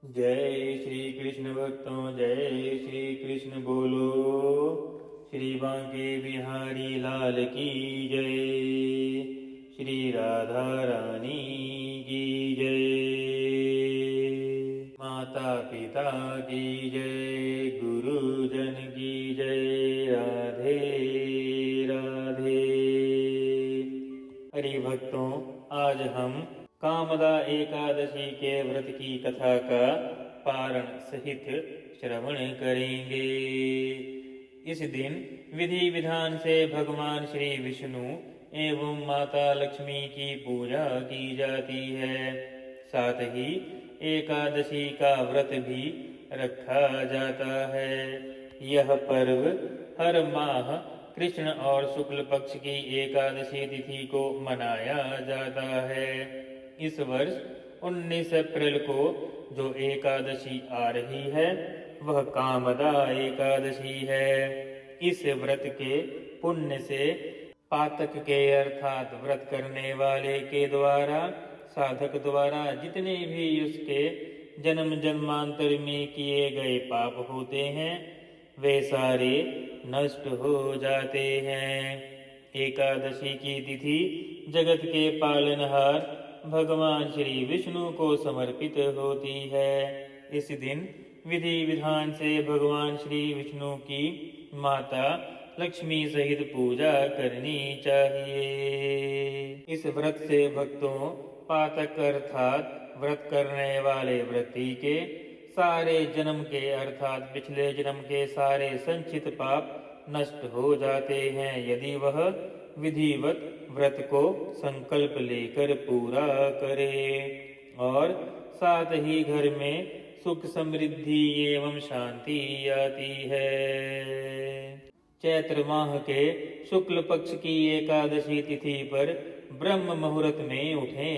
जय श्री कृष्ण भक्तों, जय श्री कृष्ण बोलो। श्री बांके बिहारी लाल की जय। श्री राधा रानी की जय। माता पिता की जय, गुरुजन की जय। राधे राधे। हरि भक्तों, आज हम कामदा एकादशी के व्रत की कथा का पारण सहित श्रवण करेंगे। इस दिन विधि विधान से भगवान श्री विष्णु एवं माता लक्ष्मी की पूजा की जाती है। साथ ही एकादशी का व्रत भी रखा जाता है। यह पर्व हर माह कृष्ण और शुक्ल पक्ष की एकादशी तिथि को मनाया जाता है। इस वर्ष 19 अप्रैल को जो एकादशी आ रही है वह कामदा एकादशी है। इस व्रत के पुण्य से पातक के अर्थात व्रत करने वाले के द्वारा, साधक द्वारा जितने भी उसके जन्म जन्मांतर में किए गए पाप होते हैं वे सारे नष्ट हो जाते हैं। एकादशी की तिथि जगत के पालनहार भगवान श्री विष्णु को समर्पित होती है। इस दिन विधि विधान से भगवान श्री विष्णु की माता लक्ष्मी सहित पूजा करनी चाहिए। इस व्रत से भक्तों पातक अर्थात व्रत करने वाले व्रती के सारे जन्म के अर्थात पिछले जन्म के सारे संचित पाप नष्ट हो जाते हैं यदि वह विधिवत व्रत को संकल्प लेकर पूरा करे। और साथ ही घर में सुख समृद्धि एवं शांति आती है। चैत्र माह के शुक्ल पक्ष की एकादशी तिथि पर ब्रह्म मुहूर्त में उठें।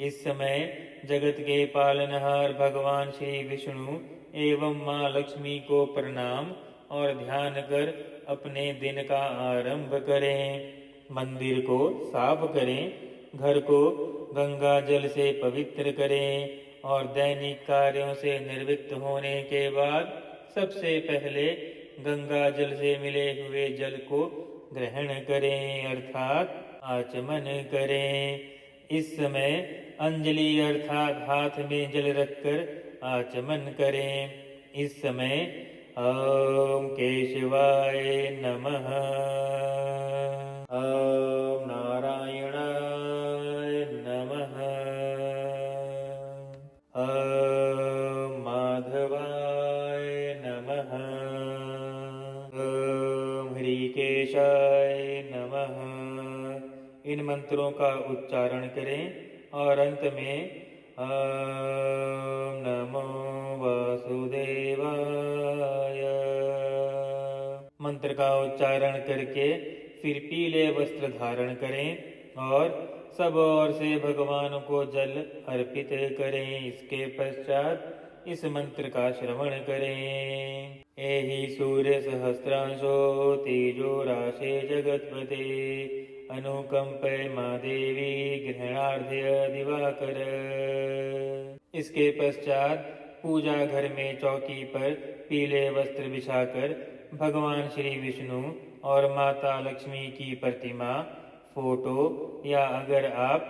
इस समय जगत के पालनहार भगवान श्री विष्णु एवं माँ लक्ष्मी को प्रणाम और ध्यान कर अपने दिन का आरंभ करें। मंदिर को साफ करें, घर को गंगा जल से पवित्र करें और दैनिक कार्यों से निवृत्त होने के बाद सबसे पहले गंगा जल से मिले हुए जल को ग्रहण करें अर्थात आचमन करें। इस समय अंजलि अर्थात हाथ में जल रखकर आचमन करें। इस समय ओम केशवाय नमः, ओम नारायणाय नमः, ओम माधवाय नमः, ओम हरिकेशाय नमः। इन मंत्रों का उच्चारण करें और अंत में ओम नमो वासुदेवाय मंत्र का उच्चारण करके फिर पीले वस्त्र धारण करें और सब ओर से भगवान को जल अर्पित करें। इसके पश्चात इस मंत्र का श्रवण करें। एहि सूर्य सहस्रांशो तेजो राशे जगतपते अनुकंपय माँ देवी गृहणार्ध्य दिवाकर। इसके पश्चात पूजा घर में चौकी पर पीले वस्त्र बिछाकर भगवान श्री विष्णु और माता लक्ष्मी की प्रतिमा, फोटो या अगर आप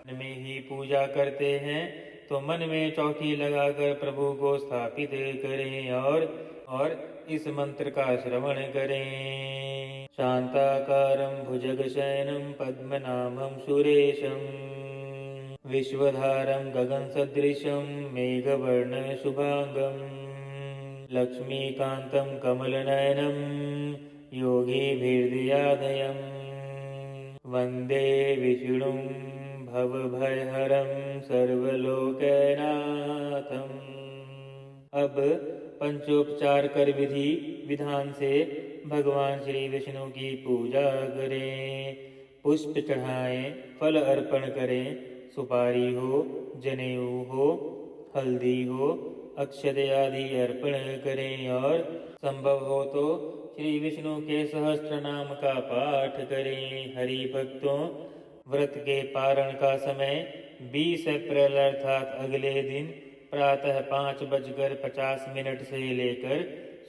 मन में ही पूजा करते हैं तो मन में चौकी लगाकर प्रभु को स्थापित करें और इस मंत्र का श्रवण करें। शांताकारं भुजगशयनं पद्मनाभं सुरेशं विश्वधारं गगनसदृशं मेघवर्णं शुभांगं लक्ष्मीकान्तं कमलनयनं योगिभिर्ध्याधयं वन्दे विष्णुं भवभयहरं सर्वलोकनाथम्। अब पंचोपचार कर विधि विधान से भगवान श्री विष्णु की पूजा करें। पुष्प चढ़ाएं, फल अर्पण करें, सुपारी हो, जनेऊ हो, हल्दी हो, अक्षत आदि अर्पण करें और संभव हो तो श्री विष्णु के सहस्त्र नाम का पाठ करें। हरि भक्तों, व्रत के पारण का समय 20 अप्रैल अर्थात अगले दिन प्रातः 5:50 से लेकर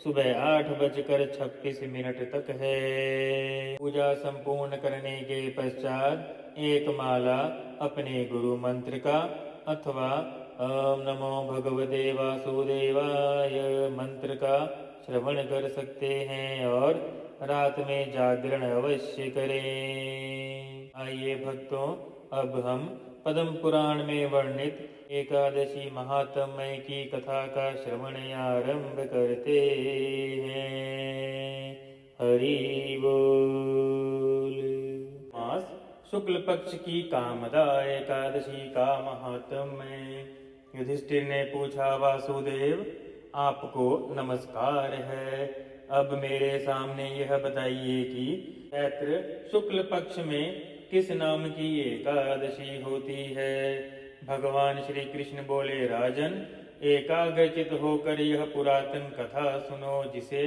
सुबह 8:26 तक है। पूजा संपूर्ण करने के पश्चात एक माला अपने गुरु मंत्र का अथवा ओम नमो भगवते वासुदेवाय मंत्र का श्रवण कर सकते हैं और रात में जागरण अवश्य करें। आइए भक्तों, अब हम पद्म पुराण में वर्णित एकादशी महात्म्य की कथा का श्रवण आरंभ करते हैं। हरि बोल। मास शुक्ल पक्ष की कामदा एकादशी का महात्म्य। युधिष्ठिर ने पूछा, वासुदेव आपको नमस्कार है। अब मेरे सामने यह बताइए कि चैत्र शुक्ल पक्ष में किस नाम की एकादशी होती है। भगवान श्री कृष्ण बोले, राजन एकाग्रचित होकर यह पुरातन कथा सुनो, जिसे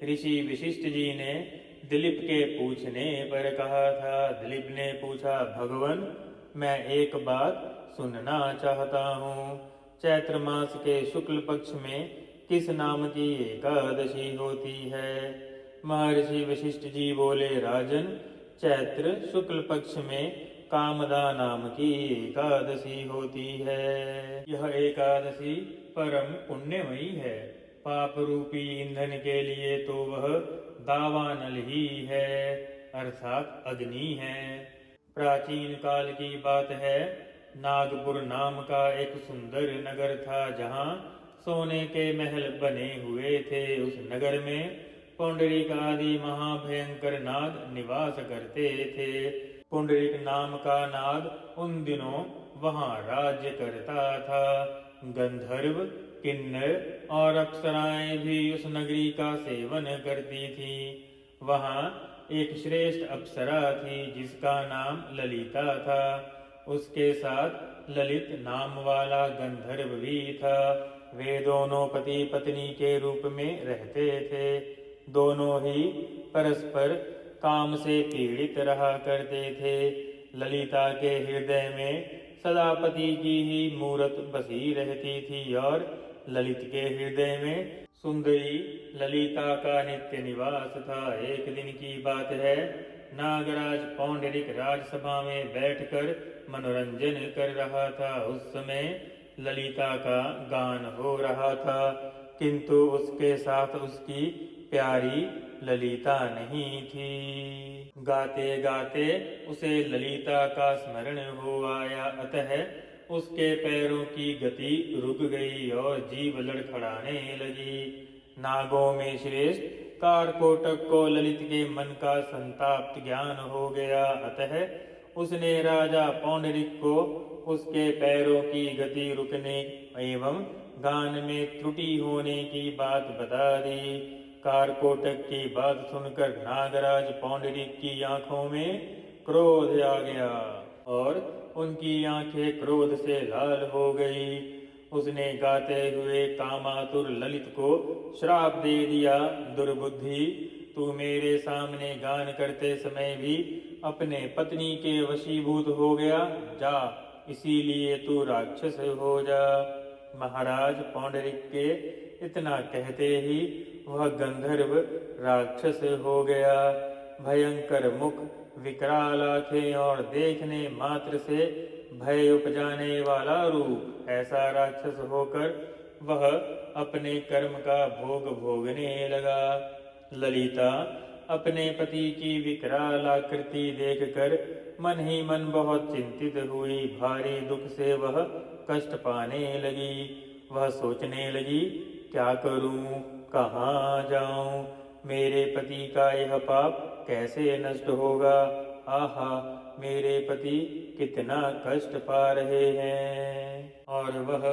ऋषि वशिष्ठ जी ने दिलीप के पूछने पर कहा था। दिलीप ने पूछा, भगवन मैं एक बात सुनना चाहता हूँ। चैत्र मास के शुक्ल पक्ष में किस नाम की एकादशी होती है। महर्षि वशिष्ठ जी बोले, राजन चैत्र शुक्ल पक्ष में कामदा नाम की एकादशी होती है। यह एकादशी परम पुण्यमयी है। पाप रूपी ईंधन के लिए तो वह दावानल ही है, अर्थात अग्नि है। प्राचीन काल की बात है, नागपुर नाम का एक सुंदर नगर था, जहाँ सोने के महल बने हुए थे। उस नगर में पुंडरीक आदि महाभयंकर नाग निवास करते थे। पुंडरीक नाम का नाग उन दिनों वहाँ राज्य करता था। गंधर्व, किन्नर और अप्सराएं भी उस नगरी का सेवन करती थी। वहाँ एक श्रेष्ठ अप्सरा थी जिसका नाम ललिता था। उसके साथ ललित नाम वाला गंधर्व भी था। वे दोनों पति पत्नी के रूप में रहते थे। दोनों ही परस्पर काम से पीड़ित रहा करते थे। ललिता के हृदय में सदा पति की ही मूरत बसी रहती थी और ललित के हृदय में सुंदरी ललिता का नित्य निवास था। एक दिन की बात है, नागराज पौंडरिक राजसभा में बैठकर मनोरंजन कर रहा था। उस समय ललिता का गान हो रहा था, किंतु उसके साथ उसकी प्यारी ललिता नहीं थी। गाते गाते उसे ललिता का स्मरण हो आया, अतः उसके पैरों की गति रुक गई और जीभ लड़खड़ाने लगी। नागों में श्रेष्ठ कारकोटक को ललित के मन का संताप्त ज्ञान हो गया, अतः उसने राजा पौंडरिक को उसके पैरों की गति रुकने एवं गान में त्रुटि होने की बात बता दी। कारकोटक की बात सुनकर नागराज पौंडरिक की आंखों में क्रोध आ गया और उनकी आंखें क्रोध से लाल हो गई। उसने गाते हुए कामातुर ललित को श्राप दे दिया, दुर्बुद्धि, तू मेरे सामने गान करते समय भी अपने पत्नी के वशीभूत हो गया, जा इसीलिए तू राक्षस हो जा। महाराज पौंडरिक के इतना कहते ही वह गंधर्व राक्षस हो गया। भयंकर मुख, विकराल आंखें और देखने मात्र से भय उपजाने वाला रूप, ऐसा राक्षस होकर वह अपने कर्म का भोग भोगने लगा। ललिता अपने पति की विकराल आकृति देखकर मन ही मन बहुत चिंतित हुई। भारी दुख से वह कष्ट पाने लगी। वह सोचने लगी, क्या करूं, कहाँ जाऊं, मेरे पति का यह पाप कैसे नष्ट होगा। आहा, मेरे पति कितना कष्ट पा रहे हैं। और वह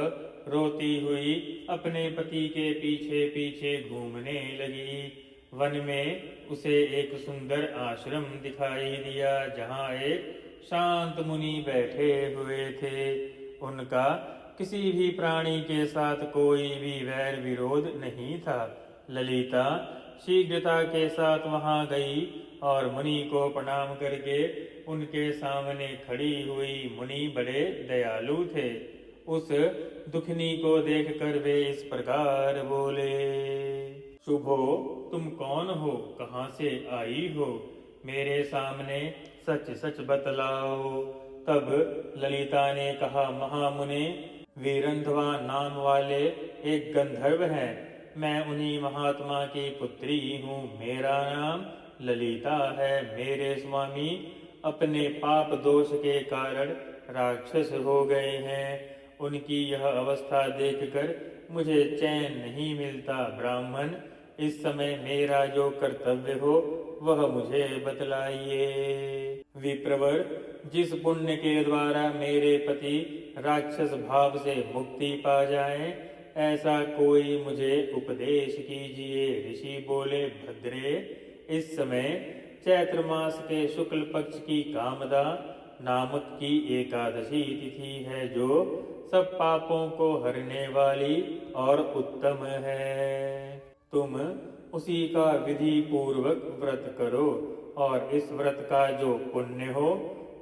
रोती हुई अपने पति के पीछे पीछे घूमने लगी। वन में उसे एक सुंदर आश्रम दिखाई दिया, जहाँ एक शांत मुनि बैठे हुए थे। उनका किसी भी प्राणी के साथ कोई भी वैर विरोध नहीं था। ललिता शीघ्रता के साथ वहां गई और मुनि को प्रणाम करके उनके सामने खड़ी हुई। मुनि बड़े दयालु थे। उस दुखनी को देखकर वे इस प्रकार बोले, शुभो, तुम कौन हो, कहाँ से आई हो, मेरे सामने सच सच बतलाओ। तब ललिता ने कहा, महामुने, वीरंधवा नाम वाले एक गंधर्व हैं, मैं उन्हीं महात्मा की पुत्री हूँ। मेरा नाम ललिता है। मेरे स्वामी अपने पाप दोष के कारण राक्षस हो गए हैं। उनकी यह अवस्था देखकर मुझे चैन नहीं मिलता। ब्राह्मण, इस समय मेरा जो कर्तव्य हो वह मुझे बतलाइए। विप्रवर, जिस पुण्य के द्वारा मेरे पति राक्षस भाव से मुक्ति पा जाए, ऐसा कोई मुझे उपदेश कीजिए। ऋषि बोले, भद्रे, इस समय चैत्र मास के शुक्ल पक्ष की कामदा नामक की एकादशी तिथि है, जो सब पापों को हरने वाली और उत्तम है। तुम उसी का विधि पूर्वक व्रत करो और इस व्रत का जो पुण्य हो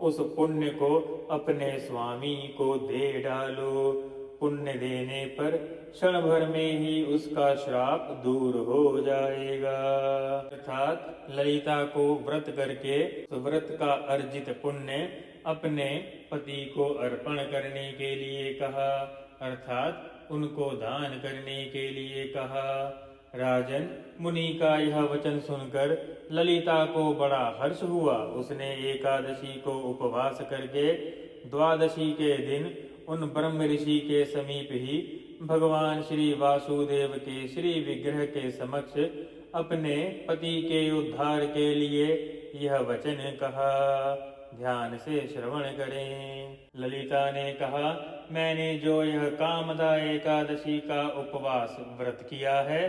उस पुण्य को अपने स्वामी को दे डालो। पुण्य देने पर क्षण भर में ही उसका श्राप दूर हो जाएगा। अर्थात ललिता को व्रत करके व्रत का अर्जित पुण्य अपने पति को अर्पण करने के लिए कहा, अर्थात उनको दान करने के लिए कहा। राजन, मुनि का यह वचन सुनकर ललिता को बड़ा हर्ष हुआ। उसने एकादशी को उपवास करके द्वादशी के दिन उन ब्रह्म ऋषि के समीप ही भगवान श्री वासुदेव के श्री विग्रह के समक्ष अपने पति के उद्धार के लिए यह वचन कहा। ध्यान से श्रवण करें। ललिता ने कहा, मैंने जो यह कामदा एकादशी का उपवास व्रत किया है,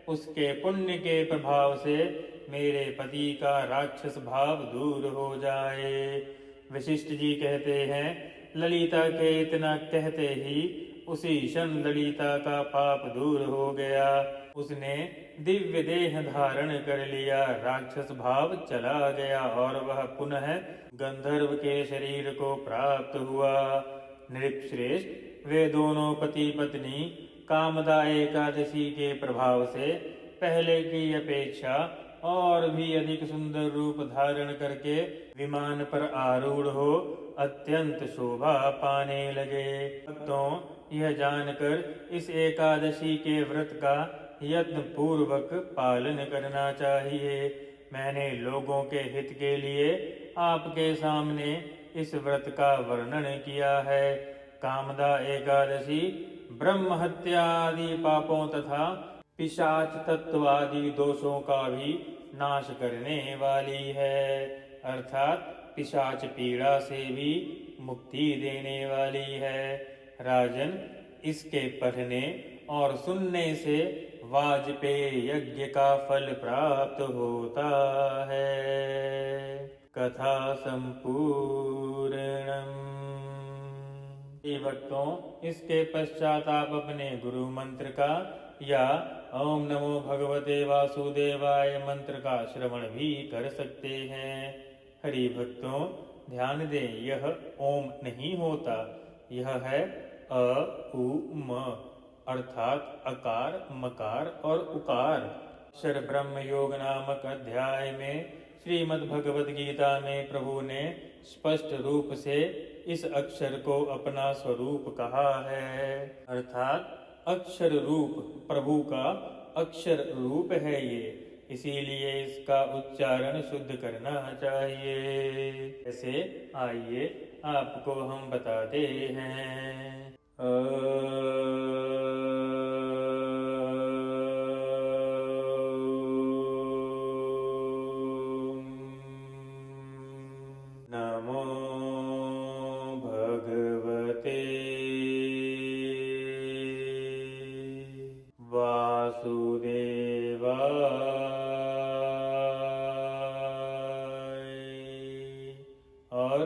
उसके पुण्य के प्रभाव से मेरे पति का राक्षस भाव दूर हो जाए। वशिष्ठ जी कहते हैं, ललिता के इतना कहते ही उसी क्षण ललिता का पाप दूर हो गया। उसने दिव्य देह धारण कर लिया, राक्षस भाव चला गया और वह पुनः गंधर्व के शरीर को प्राप्त हुआ। नृपश्रेष्ठ, वे दोनों पति पत्नी कामदा एकादशी के प्रभाव से पहले की अपेक्षा और भी अधिक सुंदर रूप धारण करके विमान पर आरूढ़ हो अत्यंत शोभा पाने लगे। भक्तों, यह जानकर इस एकादशी के व्रत का यत्न पूर्वक पालन करना चाहिए। मैंने लोगों के हित के लिए आपके सामने इस व्रत का वर्णन किया है। कामदा एकादशी ब्रह्म हत्या आदि पापों तथा पिशाच तत्व आदि दोषों का भी नाश करने वाली है, अर्थात पिशाच पीड़ा से भी मुक्ति देने वाली है। राजन, इसके पढ़ने और सुनने से वाजपेय यज्ञ का फल प्राप्त होता है। कथा संपूर्णम। भक्तों, इसके पश्चात आप अपने गुरु मंत्र का या ओम नमो भगवते वासुदेवाय मंत्र का श्रवण भी कर सकते हैं। हरि भक्तों, ध्यान दें, यह ओम नहीं होता, यह है अ उ म, अर्थात अकार, मकार और उकार। अक्षर ब्रह्म योग नामक अध्याय में श्रीमद् भगवद गीता में प्रभु ने स्पष्ट रूप से इस अक्षर को अपना स्वरूप कहा है, अर्थात अक्षर रूप प्रभु का अक्षर रूप है ये, इसीलिए इसका उच्चारण शुद्ध करना चाहिए। ऐसे आइए आपको हम बताते हैं। नमो भगवते वासुदेवाय। और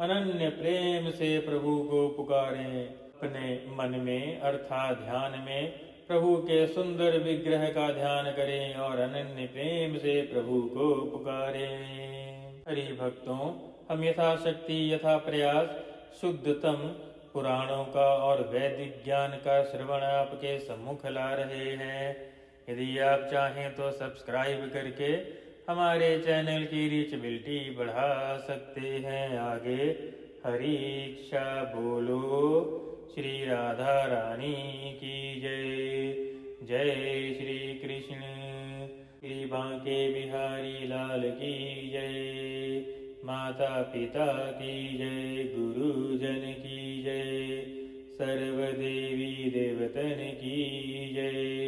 अनन्य प्रेम से प्रभु को पुकारें। अपने मन में अर्थात ध्यान में प्रभु के सुंदर विग्रह का ध्यान करें और अनन्य प्रेम से प्रभु को पुकारें। हरि भक्तों, हम यथाशक्ति यथा प्रयास शुद्धतम पुराणों का और वैदिक ज्ञान का श्रवण आपके सम्मुख ला रहे हैं। यदि आप चाहें तो सब्सक्राइब करके हमारे चैनल की रीचबिलिटी बढ़ा सकते हैं। आगे हरि इच्छा बोलो। श्री राधा रानी की जय। जय श्री कृष्ण। श्री बांके बिहारी लाल की जय। माता पिता की जय। गुरुजन की जय। सर्वदेवी देवतन की जय।